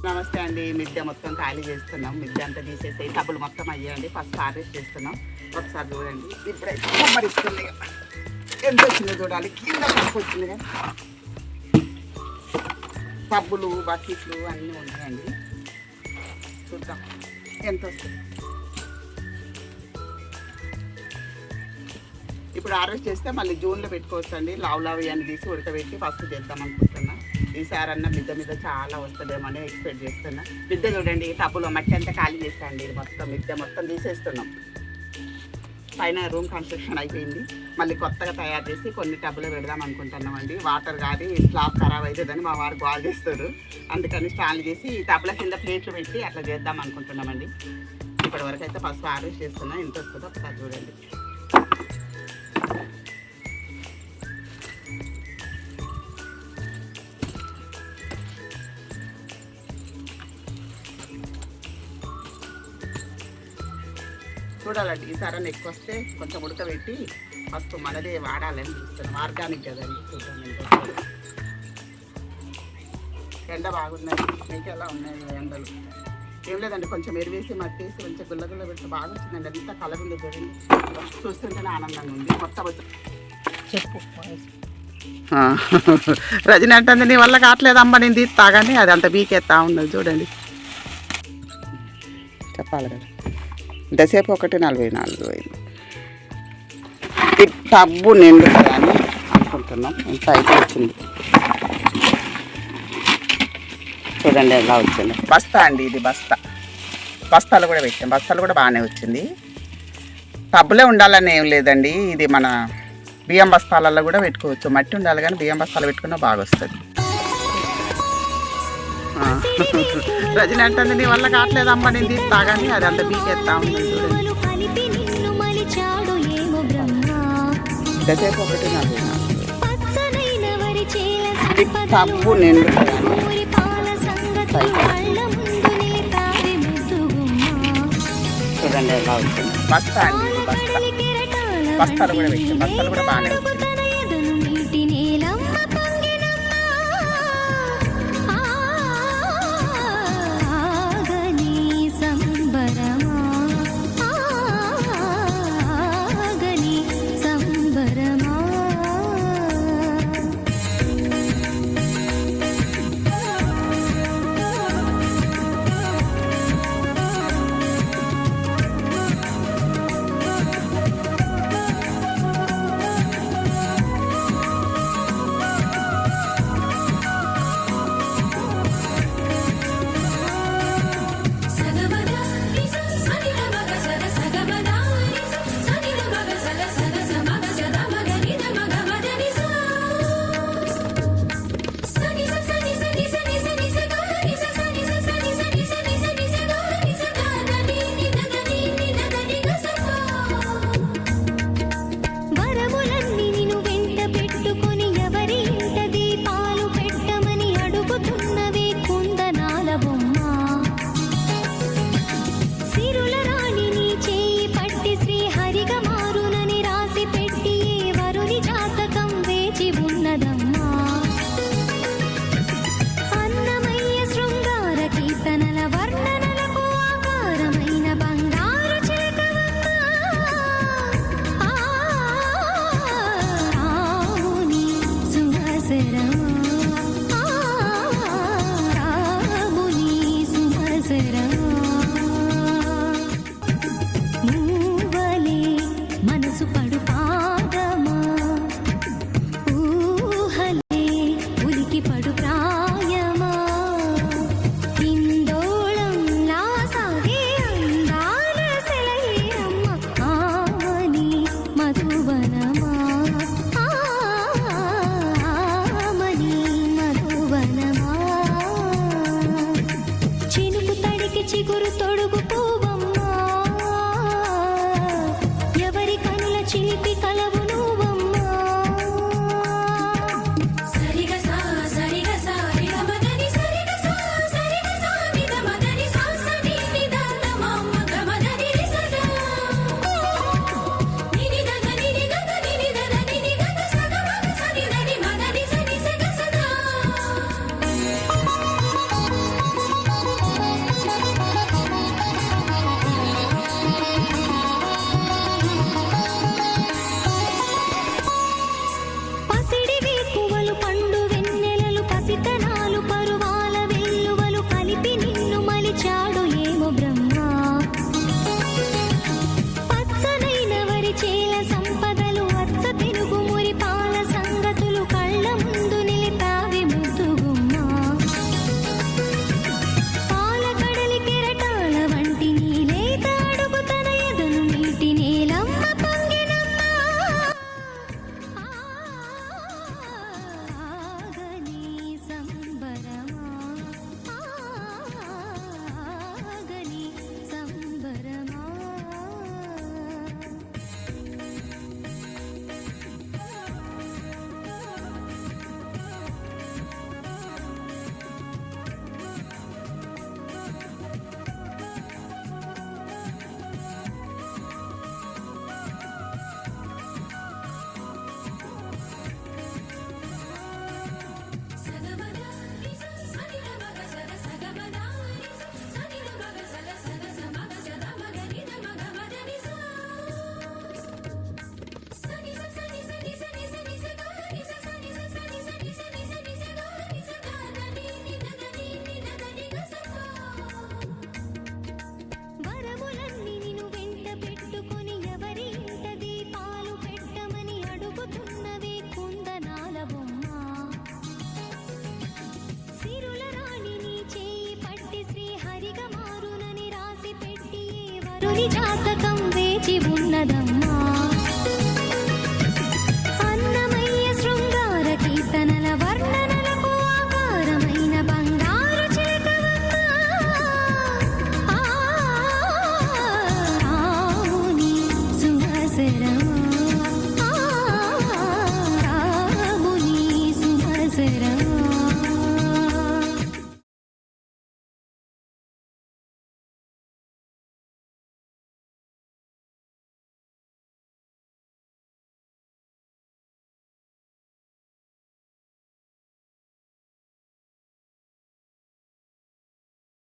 నమస్తే అండి. మిద్దె మొత్తం ఖాళీ చేస్తున్నాం. మిద్దె అంతా తీసేసి టబ్బులు మొత్తం అయ్యాయండి. ఫస్ట్ హార్వెస్ట్ చేస్తున్నాం. ఒకసారి చూడండి. ఇప్పుడైతే కొమ్మరిస్తుంది. ఎంత వచ్చిందో చూడాలి. కింద పక్క వచ్చింది. టబ్బులు బకెట్లు అన్నీ ఉన్నాయండి. చూద్దాం ఎంత వస్తుంది. ఇప్పుడు హార్వెస్ట్ చేస్తే మళ్ళీ జూన్లో పెట్టుకోవచ్చు అండి. లావు ఇవన్నీ తీసి ఉడకబెట్టి ఫస్ట్ చేద్దాం అనుకుంటున్నా. ఈసారి అన్న మిద్దె మీద చాలా వస్తుందేమని ఎక్స్పెక్ట్ చేస్తున్నా. మిద్దె చూడండి, టబ్బులో మట్టి అంతా ఖాళీ చేస్తాండి. మొత్తం మిద్దె మొత్తం తీసేస్తున్నాం. పైన రూమ్ కన్స్ట్రక్షన్ అయిపోయింది. మళ్ళీ కొత్తగా తయారు చేసి కొన్ని టబ్బులో పెడదాం అనుకుంటున్నామండి. వాటర్ కానీ స్లాబ్ ఖరాబ్ అవుతుందని మా వారు బాగా చేస్తారు. అందుకని స్టాండ్ చేసి ఈ టబ్బుల కింద ప్లేట్లు పెట్టి అట్లా చేద్దాం అనుకుంటున్నామండి. ఇప్పటి వరకు అయితే ఫస్ట్ హార్వెస్ట్ చేస్తున్నా. ఎంత వస్తుందో ఒకసారి చూడండి. చూడాలండి. ఈసారి ఎక్కువ వస్తే కొంచెం ఉడకబెట్టి ఫస్ట్ మనదే వాడాలని చూస్తున్నాం. ఆర్గానిక్ కదండి. చూద్దాం. ఎండ బాగున్నది. మీకు ఎలా ఉన్నాయి ఎండలు? ఏం లేదండి, కొంచెం ఎరువేసి మట్టేసి కొంచెం గుల్లగుల్ల పెడితే బాగా వచ్చిందండి. అంతా కలర్ ఉంది చూడండి. చూస్తుంటేనే ఆనందంగా ఉంది. మొత్తం చెప్పు రజని అంటుంది, నీ వల్ల కావట్లేదమ్మా నేను తీస్తా కానీ అది అంత బీకెత్తా ఉన్నది చూడండి. చెప్పాలి కదా. ఇంతసేపు 1:44 ఈ టబ్బు నిండుతుంది అని అనుకుంటున్నాం. ఇంత అయితే వచ్చింది చూడండి ఎలా వచ్చింది. బస్తా అండి ఇది. బస్తాలు కూడా పెట్టాం. బస్తాలు కూడా బాగానే వచ్చింది. టబ్బులే ఉండాలని ఏం లేదండి. ఇది మన బియ్యం బస్తాలలో కూడా పెట్టుకోవచ్చు. మట్టి ఉండాలి కానీ బియ్యం బస్తాలు పెట్టుకున్నా బాగా వస్తుంది. రజని అంటుంది, నీ వల్ల కావట్లేదమ్మా నేను తీస్తా కానీ అది అంత బీకెత్తా ఉంది చూడండి. ఇంతసేపు 1:44 టబ్బు నిండు చూడండి ఎలా వచ్చింది. బస్తా అండి బస్తాలు కూడా పెట్టాం. బస్తాలు కూడా బాగానే వచ్చింది. వరుని జాతకం వేచి ఉన్నదమ్మ